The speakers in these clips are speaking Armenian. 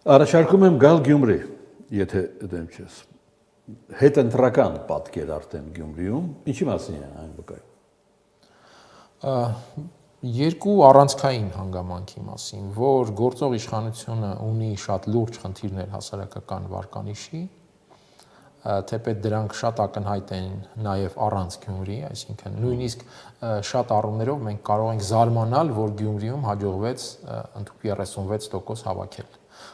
Առաջարկում եմ գալ Գյումրի, եթե դեմ չես։ Հետընտրական պատկեր արդեն Գյումրիում, ինչի մասին է այն վկայում։ Երկու առանցքային հանգամանքի մասին, որ գործող իշխանությունը ունի շատ լուրջ խնդիրներ հասարակական վարկանիշի, թեպետ դրանք շատ ակնհայտ են նաև առանց Գյումրի, այսինքն նույնիսկ շատ առումներով մենք կարող ենք զարմանալ, որ Գյումրիում հաջողվեց ընդհանուր 36% հավաքել,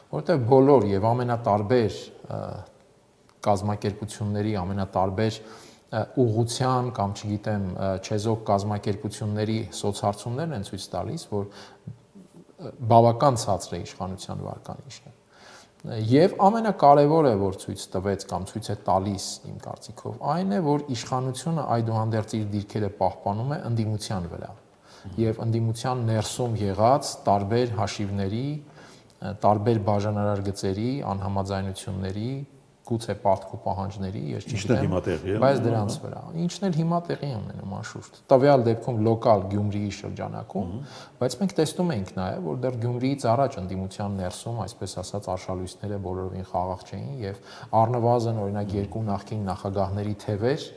որովհետև բոլոր եւ ամենատարբեր կազմակերպությունների, ամենատարբեր ուղղության կամ չգիտեմ չեզոք կազմակերպությունների սոցհարցումներն են ցույց տալիս, որ բավական ցածր է իշխանության վարկանիշը։ Եվ ամենակարևորը, որ ցույց տվեց կամ ցույց է տալիս իմ կարծիքով, այն է, որ իշխանությունը այդուհանդերձ իր դիրքերը պահպանում է ընդդիմության վրա եւ ընդդիմության ներսում եղած տարբեր հաշիվների, տարբեր բաժանարար գծերի, անհամաձայնությունների, գուցե պարտք ու պահանջների, ես չգիտեմ, բայց դրանց վրա, ինչն էլ հիմա տեղի է ունենում անշուշտ։ Տվյալ դեպքում լոկալ Գյումրիի շրջանակում, բայց մենք տեսնում ենք նաև, որ դեռ Գյումրիից առաջ ընդդիմության ներսում, այսպես ասած, արշալույսները բոլորովին խաղաղ չէին եւ առնվազն օրինակ երկու նախկին նախագահների թևեր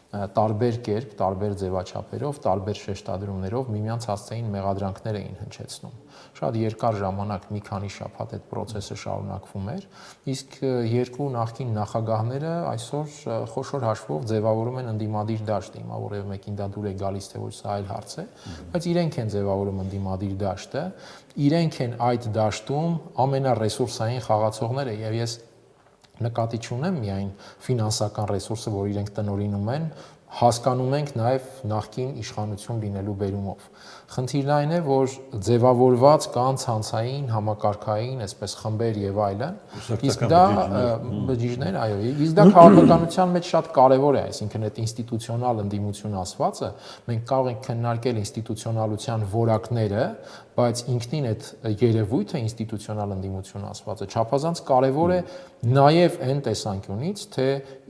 տարբեր կերպ, տարբեր ձևաչափերով, տարբեր շեշտադրումներով միմյանց հասցեին մեղադրանքներ էին հնչեցնում։ Շատ երկար ժամանակ, մի քանի շաբաթ այդ process-ը շարունակվում էր, իսկ երկու նախկին նախագահները այսօր խոշոր հաշվով ձևավորում են ընդդիմադիր դաշտ, հիմա որևէ մեկին դա դուր է գալիս, թե ոչ սա այլ հարց է, բայց իրենք են ձևավորում ընդդիմադիր դաշտը, իրենք են այդ դաշտում ամենառեսուրսային խաղացողները եւ ես նկատի չունեմ միայն ֆինանսական ռեսուրսը, որ իրենք տնօրինում են, հասկանում ենք նաև նախկին իշխանություն լինելու բերումով։ Խնդիրն այն է, որ ձևավորված կան ցանցային, համակարգային, այսպես խմբեր եւ այլն, իսկ դա բջիջներ, այո, իսկ դա քաղաքականության մեջ շատ կարեւոր է, այսինքն այդ ինստիտուցիոնալ ընդդիմություն ասվածը, մենք կարող ենք քննարկել ինստիտուցիոնալության որակները, բայց ինքնին այդ երևույթը ինստիտուցիոնալ ընդդիմություն ասվածը չափազանց կարեւոր է նաև այն տեսանկյունից, թե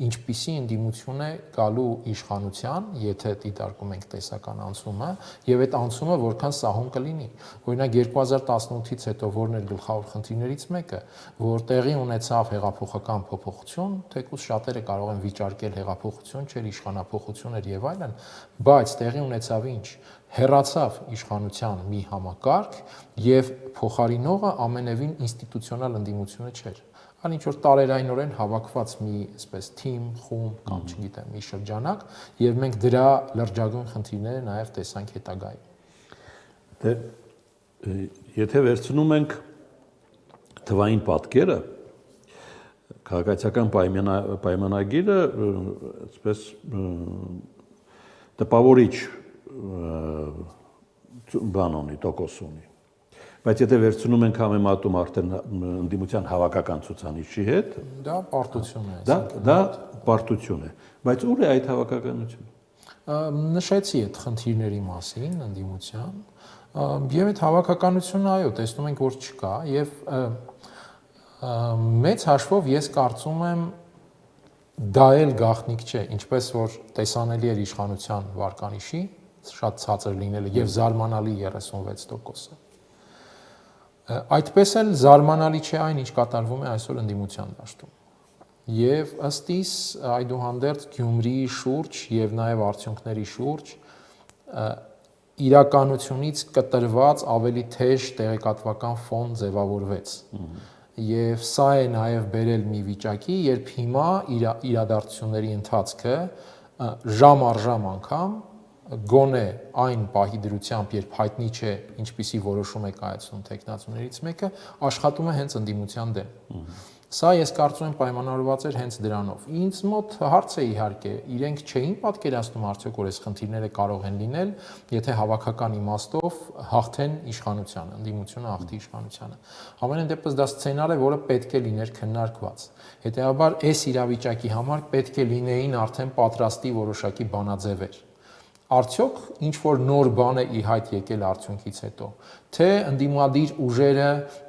ինչպիսի ընդդիմություն է գալու իշխանության, եթե դիտարկում ենք տեսական անցումը, եւ այդ անցումը որքան սահուն կլինի։ Օրինակ 2018-ից հետո որն էր գլխավոր խնդիրներից մեկը, որ տեղի ունեցավ հեղափոխական փոփոխություն, թեկուզ շատերը կարող են վիճարկել հեղափոխություն չէր, իշխանափոխություն էր եւ այլն, բայց տեղի ունեցավ ինչ։ Հեռացավ իշխանության մի համակարգ եւ փոխարինողը ամենևին ինստիտուցիոնալ ընդդիմությունը չէր։ Այլ ինչ որ տարերայնորեն հավաքված մի այսպես թիմ, խումբ կամ չգիտեմ, մի շրջանակ եւ մենք դրա լրջագույն խնդիրները նաեւ տեսանք հետագայում։ Դե եթե վերցնում ենք թվային պատկերը, քաղաքացիական պայմանագիրը այսպես տպավորիչ բան ունի, տոկոս ունի։ Բայց եթե վերցնում ենք համեմատում արդեն ընդդիմության հավաքական ցուցանիշի հետ, դա պարտություն է, դա պարտություն է, բայց ուր է այդ հավաքականությունը։ Նշեցի այդ խնդիրների մասին ընդդիմության, եւ այդ հավաքականությունը, այո, տեսնում ենք, որ չկա եւ մեծ հաշվով ես կարծում եմ դա էլ գաղտնիք չէ, ինչպես որ տեսանելի էր իշխանության վարկանիշի շատ ցածր լինելը եւ զարմանալի 36%-ը։ Այդպես էլ զարմանալի չէ այն, ինչ կատարվում է այսօր ընդդիմության դաշտում։ Եվ ըստ իս այդուհանդերձ Գյումրիի շուրջ եւ նաեւ արդյունքների շուրջ իրականությունից կտրված ավելի թեժ տեղեկատվական ֆոն ձևավորվեց։ Եվ սա է նաեւ բերել մի վիճակի, երբ հիմա իրադարձությունների ընթացքը ժամ առ ժամ անգամ գոնե այն պահի դրությամբ, երբ հայտնի չէ ինչպիսի որոշում է կայացնում տեխնացուներից մեկը, աշխատում է հենց ընդդիմության դեմ։ Սա ես կարծում եմ պայմանավորված էր հենց դրանով։ Ինձ մոտ հարց է իհարկե, իրենք չէին պատկերացնում արդյոք որ այս խնդիրները կարող են լինել, եթե հավաքական իմաստով հաղթեն իշխանությանը, ընդդիմությունը հաղթի իշխանությանը։ Ամենայն դեպս դա սցենար է, որը պետք է լիներ քննարկված։ Հետեւաբար այս իրավիճակի համար պետք է լինեին արդեն պատրաստի որոշակի բանաձևեր։ Արդյոք ինչ որ նոր բան է ի հայտ եկել արդյունքից հետո, թե ընդդիմադիր ուժերը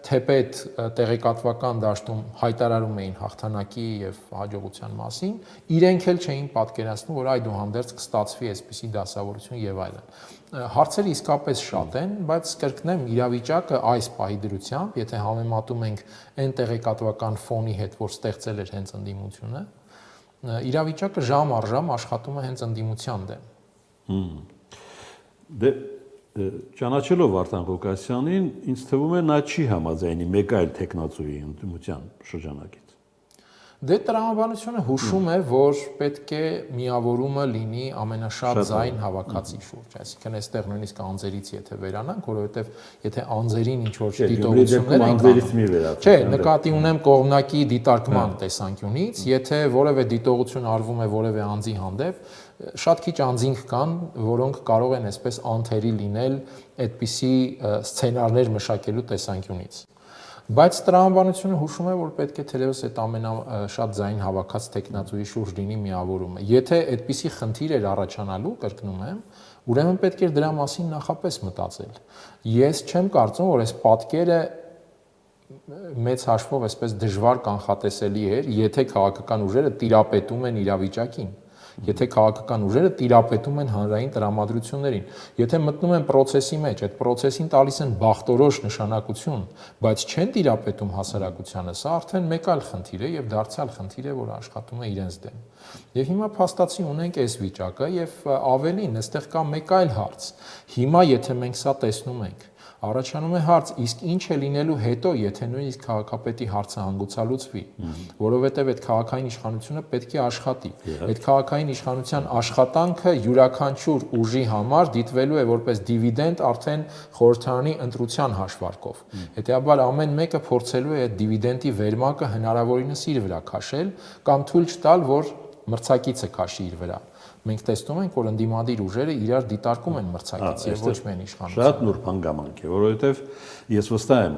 թեպետ տեղեկատվական դաշտում հայտարարում էին հաղթանակի եւ հաջողության մասին, իրենք էլ չէին պատկերացնում, որ այդուհանդերձ կստացվի այսպիսի դասավորություն եւ այլն։ Հարցերը իսկապես շատ են, բայց կրկնեմ, իրավիճակը այս պահի դրությամբ, եթե համեմատում ենք այն տեղեկատվական ֆոնի հետ, որ ստեղծել էր հենց ընդդիմությունը, իրավիճակը ժամ առ ժամ աշխատում է հենց ընդդիմության դեմ։ Դե ճանաչելով Վարդան Ղուկասյանին, ինձ թվում է նա չի համաձայնի մեկ այլ տեխնացուի ընդդիմության շրջանակից։ Դե տրամաբանությունը հուշում է, որ պետք է միավորումը լինի ամենաշատ ձայն հավաքածի շուրջ, այսինքն այստեղ նույնիսկ անձերից եթե վերանանք, որովհետև եթե անձերին ինչ որ դիտողություններ են կանում, չէ, նկատի ունեմ կողմնակի դիտարկման տեսանկյունից, եթե որևէ դիտողություն արվում է որևէ անձի հանդեպ, շատ քիչ անձինք կան, որոնք կարող են այսպես անթերի լինել այդպիսի սցենարներ մշակելու տեսանկյունից։ Բայց տրամաբանությունը հուշում է, որ պետք է թերևս այդ ամենաշատ ձայն հավաքած տեխնացուի շուրջ լինի միավորումը։ Եթե այդպիսի խնդիր էր առաջանալու, կրկնում եմ, ուրեմն պետք էր դրա մասին նախապես մտածել։ Ես չեմ կարծում, որ այս պատկերը մեծ հաշվով այսպես դժվար կանխատեսելի էր, եթե քաղաքական ուժերը տիրապետում են իրավիճակին։ Եթե քաղաքական ուժերը տիրապետում են հանրային տրամադրություններին, եթե մտնում են process-ի մեջ, այդ process-ին տալիս են բախտորոշ նշանակություն, բայց չեն տիրապետում հասարակությանը, սա արդեն մեկ այլ խնդիր է եւ դարձյալ խնդիր է, որ աշխատում է իրենց դեմ։ Եվ հիմա փաստացի ունենք այս վիճակը եւ ավելին, այստեղ կա մեկ այլ հարց։ Հիմա եթե մենք սա տեսնում ենք, առաջանում է հարց, իսկ ինչ է լինելու հետո, եթե նույնիսկ քաղաքապետի հարցը հանգուցալուծվի, որովհետև այդ քաղաքային իշխանությունը պետք է աշխատի։ Այդ քաղաքային իշխանության աշխատանքը յուրաքանչյուր ուժի համար դիտվելու է որպես դիվիդենդ արդեն խորհրդարանի ընտրության հաշվարկով։ Հետեւաբար ամեն մեկը փորձելու է այդ դիվիդենդի վերմակը հնարավորինս իր վրա քաշել կամ թույլ չտալ, որ մրցակիցը քաշի իր վրա։ Մենք տեսնում ենք, որ ընդդիմադիր ուժերը իրար դիտարկում են մրցակից եւ ոչ միայն իշխանություն։ Շատ նուրբ հանգամանք է, որովհետեւ ես վստահ եմ,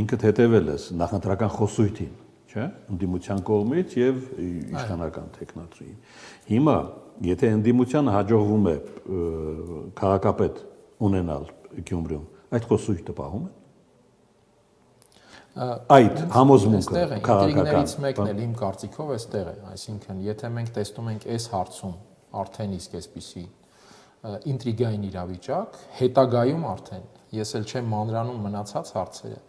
ինքդ հետևել ես նախընտրական խոսույթին, չէ՞, ընդդիմության կողմից եւ իշխանական տեխնացուին։ Հիմա, եթե ընդդիմությանը հաջողվում է քաղաքապետ ունենալ Գյումրիում, այդ խոսույթը պահում է։ Այդ համոզմունքը քաղաքական մեկն էլ իմ կարծիքով էստեղ է, այսինքն եթե մենք տեսնում ենք այս հարցում արդեն իսկ այսպիսի ինտրիգային իրավիճակ, հետագայում արդեն ես էլ չեմ մանրանում մնացած հարցերը,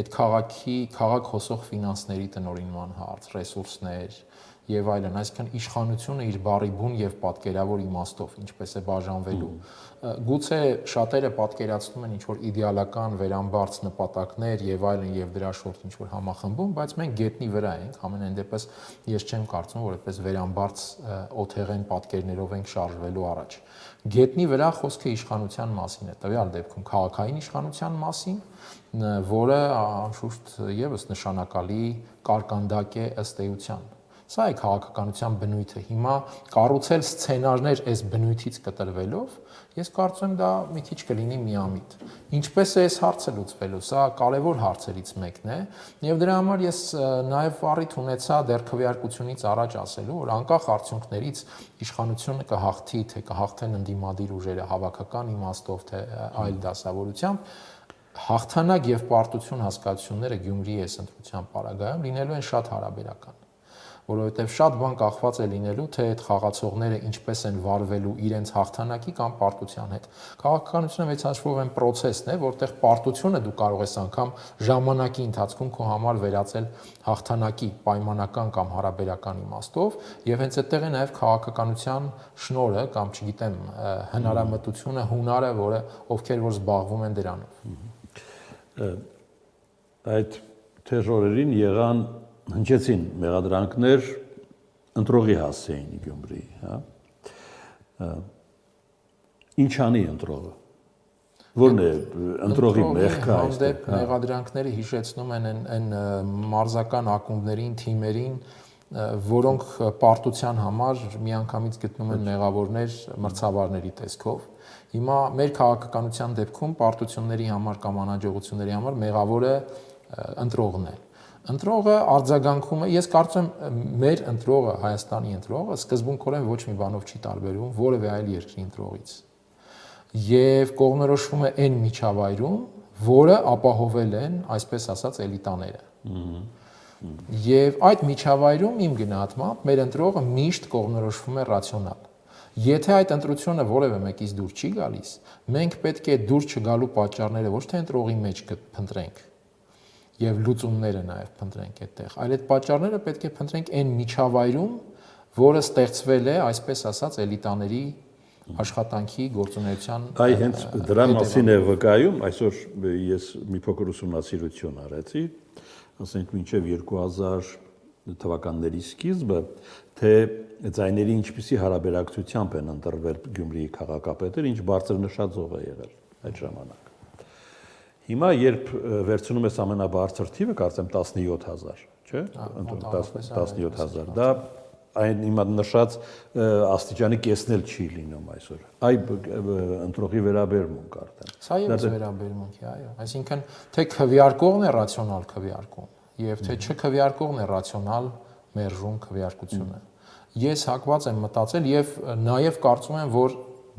այդ քաղաք հոսող ֆինանսների տնօրինման հարց, ռեսուրսներ եւ այլն, այսինքն իշխանությունը իր բառի բուն եւ պատկերավոր իմաստով, ինչպես է բաժանվելու։ Գուցե շատերը պատկերացնում են ինչ-որ իդեալական վերամբարձ նպատակներ եւ այլն եւ դրա շուրջ ինչ-որ համախմբում, բայց մենք գետնի վրա ենք, ամենայն դեպս ես չեմ կարծում, որ այդպես վերամբարձ օթեղեն պատկերներով ենք շարժվելու առաջ։ Գետնի վրա խոսքը իշխանության մասին է, տվյալ դեպքում քաղաքային իշխանության մասին, որը անշուշտ եւս նշանակալի կարկանդակ է ըստ էության։ Սա է քաղաքականության բնույթը։ Հիմա կառուցել սցենարներ այս բնույթից կտրվելով, ես կարծում եմ դա մի քիչ կլինի միամիտ։ Ինչպես է այս հարցը լուծվելու, սա կարևոր հարցերից մեկն է, եւ դրա համար ես նաեւ առիթ ունեցա դեռ քվեարկությունից առաջ ասելու, որ անկախ արդյունքներից իշխանությունը կհաղթի, թե կհաղթեն ընդդիմադիր ուժերը հավաքական իմաստով, թե այլ դասավորությամբ, հաղթանակ եւ պարտություն հասկացությունները Գյումրիի այս ընտրության պարագայում լինելու են շատ հարաբերական, որովհետև շատ բան կախված է լինելու, թե այդ խաղացողները ինչպես են վարվելու իրենց հաղթանակի կամ պարտության հետ։ Քաղաքականությունը մեծ հաշվով այն process-ն է, որտեղ պարտությունը դու կարող ես անգամ ժամանակի ընթացքում քո համար վերածել հաղթանակի պայմանական կամ հարաբերական իմաստով, եւ հենց այդտեղ է նաեւ քաղաքականության շնորհը կամ չգիտեմ հնարամտությունը, հունարը, որը ովքեր որ զբաղվում են դրանով։ Այդ թեժորերին եղան հնչեցին մեղադրանքներ ընտրողի հասցեին Գյումրիի, հա։ Ինչ անի ընտրողը։ Որն է ընտրողի մեղքը այստեղ։ Մեղադրանքները հիշեցնում են այն մարզական ակումբներին, թիմերին, որոնք պարտության համար միանգամից գտնում են մեղավորներ մրցավարների տեսքով։ Հիմա մեր քաղաքականության դեպքում պարտությունների համար կամ անհաջողությունների համար մեղավորը ընտրողն է։ Ընտրողը արձագանքում է, ես կարծում եմ մեր ընտրողը, Հայաստանի ընտրողը սկզբունքորեն ոչ մի բանով չի տարբերվում որևէ այլ երկրի ընտրողից։ Եվ կողմնորոշվում է այն միջավայրում, որը ապահովել են, այսպես ասած, էլիտաները։ Եվ այդ միջավայրում իմ գնահատմամբ մեր ընտրողը միշտ կողմնորոշվում է ռացիոնալ։ Եթե այդ ընտրությունը որևէ մեկից դուր չի գալիս, մենք պետք է դուր չգալու պատճառները ոչ թե ընտրողի մեջ փնտրենք եւ լուծումները նաեւ փնտրենք այդտեղ, այլ այդ պատճառները պետք է փնտրենք այն միջավայրում, որը ստեղծվել է, այսպես ասած, էլիտաների աշխատանքի գործունեության Այ հենց դրա մասին է վկայում, այսօր ես մի փոքր ուսումնասիրություն արեցի, ասենք մինչև 2000 թվականների սկիզբը, թե ձայների ինչպիսի հարաբերակցությամբ են ընտրվել Գյումրիի քաղաքապետեր, ինչ բարձր նշաձող է եղել այդ ժամանակ։ Հիմա երբ վերցնում ես ամենաբարձր թիվը, կարծեմ 17000, չէ՞, 17000, դա այն հիմա նշած աստիճանի կեսն էլ չի լինում այսօր։ Այ ընտրողի վերաբերմունք արդեն։ Սա եւս վերաբերմունք է, այո։ Այսինքն թե քվեարկողն է ռացիոնալ քվեարկում, եւ թե չքվեարկողն է ռացիոնալ մերժում քվեարկությունը։ Ես հակված եմ մտածել եւ նաեւ կարծում եմ, որ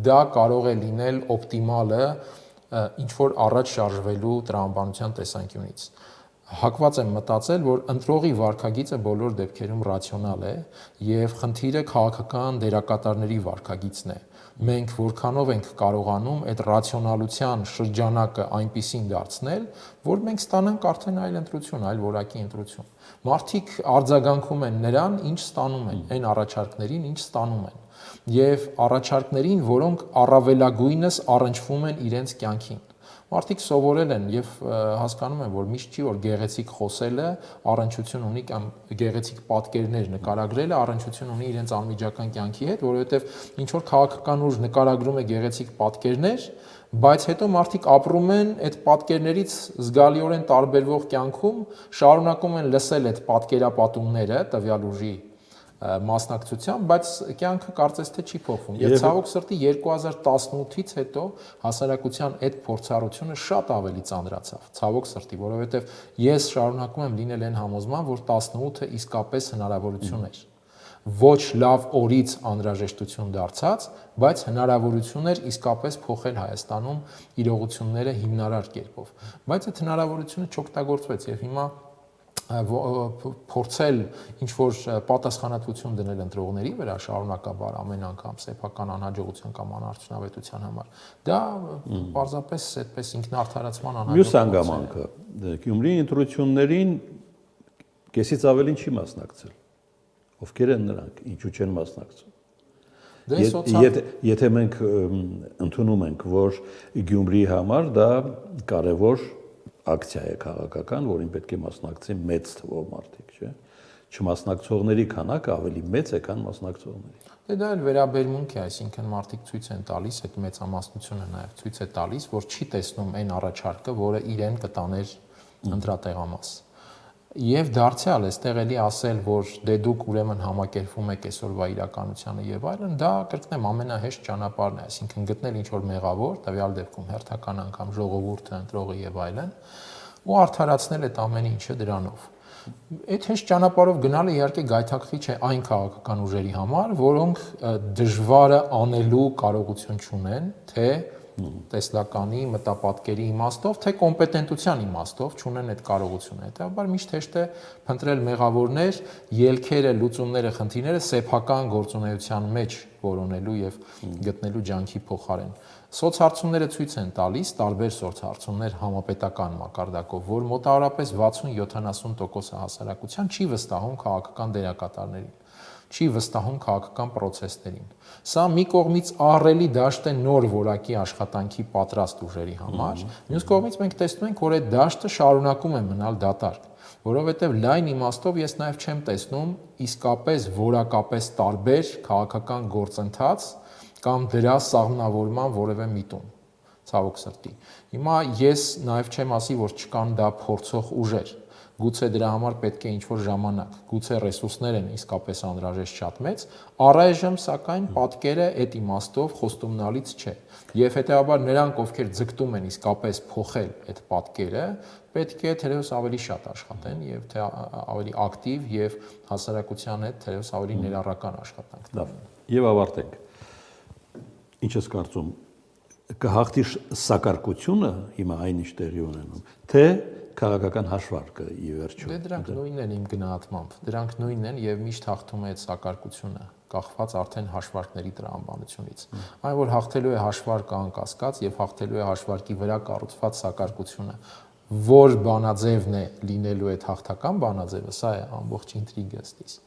դա կարող է լինել օպտիմալը ինչ որ առաջ շարժվելու տրամաբանության տեսանկյունից։ Հակված եմ մտածել, որ ընտրողի վարքագիծը բոլոր դեպքերում ռացիոնալ է եւ խնդիրը քաղաքական դերակատարների վարքագիծն է։ Մենք որքանով ենք կարողանում այդ ռացիոնալության շրջանակը այնպիսին դարձնել, որ մենք ստանանք արդեն այլ ընտրություն, այլ որակի ընտրություն։ Մարդիկ արձագանքում են նրան, ինչ ստանում են, այն առաջարկներին, ինչ ստանում են, եւ առաջարկներին, որոնք առավելագույնս առնչվում են իրենց կյանքին։ Մարդիկ սովորել են եւ հասկանում են, որ միշտ չի որ գեղեցիկ խոսելը առնչություն ունի կամ գեղեցիկ պատկերներ նկարագրելը առնչություն ունի իրենց անմիջական կյանքի հետ, որովհետեւ ինչ որ քաղաքական ուժ նկարագրում է գեղեցիկ պատկերներ, բայց հետո մարդիկ ապրում են այդ պատկերներից զգալիորեն տարբերվող կյանքում, շարունակում են լսել այդ պատկերապատումները տվյալ ուժի մասնակցությամբ, բայց կյանքը կարծես թե չի փոխվում։ Եվ ցավոք սրտի 2018-ից հետո հասարակության այդ փորձառությունը շատ ավելի ծանրացավ։ Ցավոք սրտի, որովհետև ես շարունակում եմ լինել այն համոզման, որ 18-ը իսկապես հնարավորություն էր։ Ոչ լավ օրից անհրաժեշտություն դարձած, բայց հնարավորություն էր իսկապես փոխել Հայաստանում իրողությունները հիմնարար կերպով։ Բայց այդ հնարավորությունը չօգտագործվեց եւ հիմա փորձել ինչ որ պատասխանատվություն դնել ընտրողների վրա շարունակաբար ամեն անգամ սեփական անհաջողության կամ անարդյունավետության համար, դա պարզապես այդպես ինքնարդարացման անհաջողություն։ Մյուս հանգամանքը Գյումրիի ընտրություններին կեսից ավելին չի մասնակցել։ Ովքեր են նրանք, ինչու չեն մասնակցում։ Եթե մենք ընդունում ենք, որ Գյումրիի համար դա կարևոր ակցիա է քաղաքական, որին պետք է մասնակցի մեծ թվով մարդիկ, չէ՞։ Չմասնակցողների քանակը ավելի մեծ է, քան մասնակցողների։ Դե դա էլ վերաբերմունք է, այսինքն մարդիկ ցույց են տալիս, այդ մեծամասնությունը նաև ցույց է տալիս, որ չի տեսնում այն առաջարկը, որը իրեն կտաներ ընտրատեղամաս։ Եվ դարձյալ էստեղ էլի ասել, որ դե դուք ուրեմն համակերպվում եք այսօրվա իրականությանը եւ այլն, դա կրկնեմ ամենահեշտ ճանապարհն է, այսինքն գտնել ինչ որ մեղավոր, տվյալ դեպքում հերթական անգամ ժողովուրդը, ընտրողը եւ այլն, ու արդարացնել այդ ամեն ինչը դրանով։ Այդ հեշտ ճանապարհով գնալը իհարկե գայթակղիչ է այն քաղաքական ուժերի համար, որոնք դժվարը անելու կարողություն չունեն, թե տեսլականի մտապատկերի իմաստով, թե կոմպետենտության իմաստով չունեն այդ կարողությունը։ Հետևաբար միշտ հեշտ է փնտրել մեղավորներ, ելքերը, լուծումները, խնդիրները սեփական գործունեության մեջ որոնելու եւ գտնելու ջանքի փոխարեն։ Սոցհարցումները ցույց են տալիս, տարբեր սոցհարցումներ համապետական մակարդակով, որ մոտավորապես 60-70% հասարակության չի վստահում քաղաքական դերակատարներին, չի վստահում քաղաքական process-ներին։ Սա մի կողմից ահռելի դաշտ է նոր որակի աշխատանքի պատրաստ ուժերի համար, մյուս կողմից մենք տեսնում ենք, որ այդ դաշտը շարունակում է մնալ դատարկ, որովհետև լայն իմաստով ես նաև չեմ տեսնում իսկապես որակապես տարբեր քաղաքական գործընթաց կամ դրա սահմանավորման որևէ միտում, ցավոք սրտի։ Հիմա ես նաև չեմ ասի, որ չկան դա փորձող ուժեր, գուցե դրա համար պետք է ինչ-որ ժամանակ, գուցե ռեսուրսներ են իսկապես անհրաժեշտ շատ մեծ, առայժմ սակայն պատկերը այդ իմաստով խոստումնալից չէ։ Եվ հետեւաբար նրանք, ովքեր ձգտում են իսկապես փոխել այդ պատկերը, պետք է թերևս ավելի շատ աշխատեն եւ թե ավելի ակտիվ եւ հասարակության հետ թերևս ավելի ներառական աշխատանք տան։ Եվ ավարտենք։ Ինչ ես կարծում, կհաղթի սակարկությունը հիմա այնիշ տեղի ունենում, թե քաղաքական հաշվարկը ի վերջո։ Դե դրանք նույնն են իմ գնահատմամբ։ Դրանք նույնն են եւ միշտ հաղթում է այդ սակարկությունը, կախված արդեն հաշվարկների տրամաբանությունից։ Այն որ հաղթելու է հաշվարկը անկասկած եւ հաղթելու է հաշվարկի վրա կառուցված սակարկությունը, որ բանաձևն է լինելու այդ հաղթական բանաձևը, սա է ամբողջ ինտրիգը ստիս։